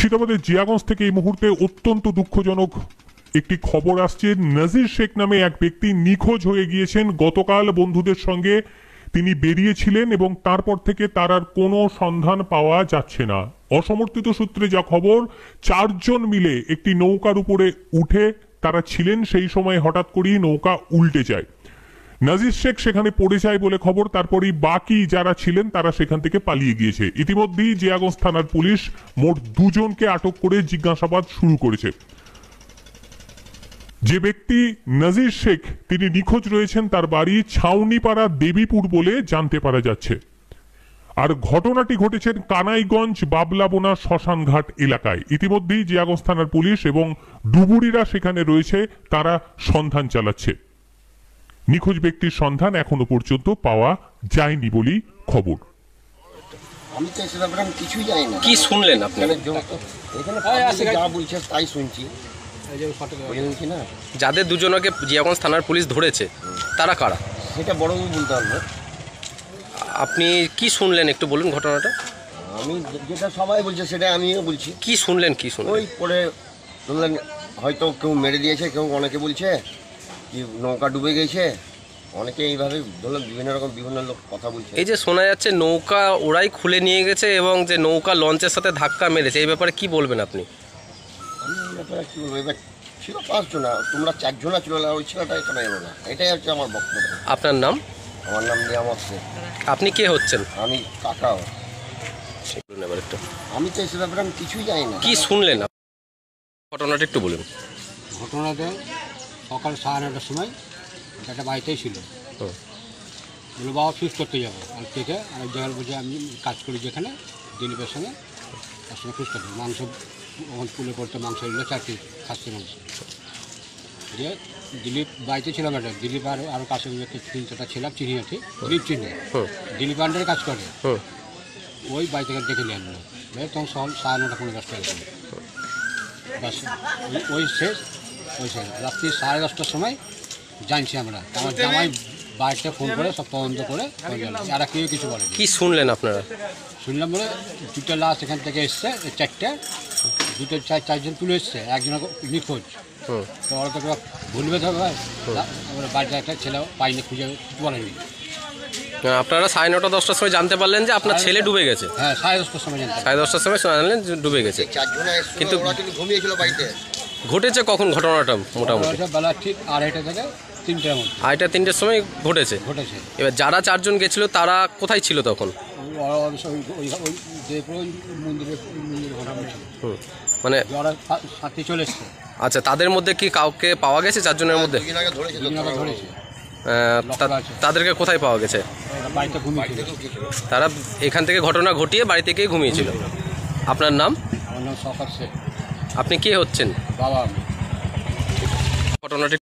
মুর্শিদাবাদের জিয়াগঞ্জ থেকে এই মুহূর্তে অত্যন্ত দুঃখজনক একটি খবর আসছে। নাজির শেখ নামে এক ব্যক্তি নিখোঁজ হয়ে গিয়েছেন। গতকাল বন্ধুদের সঙ্গে তিনি বেরিয়েছিলেন এবং তারপর থেকে তার আর কোনো সন্ধান পাওয়া যাচ্ছে না। অসমর্থিত সূত্রে যা খবর, 4 জন মিলে একটি নৌকার উপরে উঠে তারা ছিলেন, সেই সময় হঠাৎ করেই নৌকা উল্টে যায়। নাজির শেখ সেখানে পড়ে যায় বলে খবর। তারপরেই বাকি যারা ছিলেন তারা সেখান থেকে পালিয়ে গিয়েছে। ইতিমধ্যেই জিয়াগঞ্জ থানার পুলিশ মোট 2 জনকে আটক করে জিজ্ঞাসাবাদ শুরু করেছে। যে ব্যক্তি নাজির শেখ তিনি নিখোঁজ রয়েছেন, তার বাড়ি ছাউনিপাড়া দেবীপুর বলে জানতে পারা যাচ্ছে। আর ঘটনাটি ঘটেছে কানাইগঞ্জ বাবলাবোনা শ্মশানঘাট এলাকায়। ইতিমধ্যেই জিয়াগঞ্জ থানার পুলিশ এবং ডুবুরিরা সেখানে রয়েছে, তারা সন্ধান চালাচ্ছে। নিখোঁজ ব্যক্তির সন্ধান এখনো পর্যন্ত পাওয়া যায়নি বলেই খবর। আমি তো এসে ব্যাপারে কিছুই জানি না। কি শুনলেন আপনি? এখানে যা বলছে তাই শুনছি। না, যাদের 2 জনকে জিয়াগঞ্জ থানার পুলিশ ধরেছে তারা কারা সেটা বড়বাবু বলতে পারবে। আপনি কি শুনলেন একটু বলুন ঘটনাটা। আমি যেটা সবাই বলছে সেটা আমিও বলছি। কি শুনলেন? ওই পরে শুনলেন হয়তো কেউ মেরে দিয়েছে, কেউ অনেকে বলছে কি নৌকা ডুবে গেছে, অনেকে এইভাবে ধরলেন বিভিন্ন লোক কথা বলছে। এই যে শোনা যাচ্ছে নৌকা ওরাই খুলে নিয়ে গেছে এবং যে নৌকা লঞ্চের সাথে ধাক্কা মেরেছে, এই ব্যাপারে কি বলবেন আপনি? আমি এই ব্যাপারে কি বলবো, এবার ছিল 5 জনা, তোমরা 4 জনা ছিল, ওই ছেলেটা এখানে এলো না, এটাই হচ্ছে আমার বক্তব্য। আপনার নাম? আমার নাম নিয়ামত শেখ। আপনি কে হচ্ছেন? আমি কাকাও। এবার একটু আমি তো এসে ব্যাপারে আমি কিছুই জানি না। কি শুনলেন ঘটনাটা একটু বলুন। ঘটনাতে সকাল 9:30টার সময় একটা বাড়িতেই ছিল, বলে বাবা ফিক্স করতে যাবো। আর থেকে আরেক জায়গায় বলছে আমি কাজ করি যেখানে দিলীপের সঙ্গে, তার সঙ্গে ফিক্স করতে মাংস ওখানে তুলে করতে মাংস এগুলো 4 পিস খাসি মাংস দিয়ে দিলীপ বাড়িতে ছিলাম। একটা দিলীপ আর আরও কাছে 3-4টা ছিলাম, চিনি আছি, দিলীপ চিনি, দিলীপ আন্ডারে কাজ করে। ওই বাড়ি থেকে দেখে নিয়ে আনলো, তখন সকাল 9:30-10টা গেছিল। বাস ওই শেষ রাত্রি 10:30টার সময় জানছি আমরা। আমার জামাই বাড়িতে ফোন করে সব তদন্ত করে আর কেউ কিছু বলে। কি শুনলেন আপনারা? শুনলাম বলে 2টা লাশ এখান থেকে এসছে, 4টে, 4 জন তুলে এসছে, একজন নিখোঁজ। তো ওরা তো ভুলবে তো ভাই, আমরা বাড়িতে একটা ছেলে পাইনি, খুঁজে বলেনি। আপনারা 9:30-10টার সময় জানতে পারলেন যে আপনার ছেলে ডুবে গেছে? হ্যাঁ, 10:30টার সময় জানতে। 10:30টার সময় জানলেন যে ডুবে গেছে। 4 জনা কিন্তু ঘুমিয়েছিল বাড়িতে। ঘটেছে কখন ঘটনাটা? মোটামুটি বেলা ঠিক 2:30 থেকে 3টার মধ্যে। 2:30-3টার সময় ঘটেছে। এবার যারা 4 জন গেছিল তারা কোথায় ছিল তখন? মানে সাথে চলে এসছে। আচ্ছা, তাদের মধ্যে কি কাউকে পাওয়া গেছে? 4 জনের মধ্যে তাদেরকে কোথায় পাওয়া গেছে? তারা এখান থেকে ঘটনা ঘটিয়ে বাড়ি থেকেই ঘুমিয়েছিল। আপনার নাম? আমার নাম শওকত শেখ। আপনি কে হচ্ছেন? বাবা। ঘটনাটি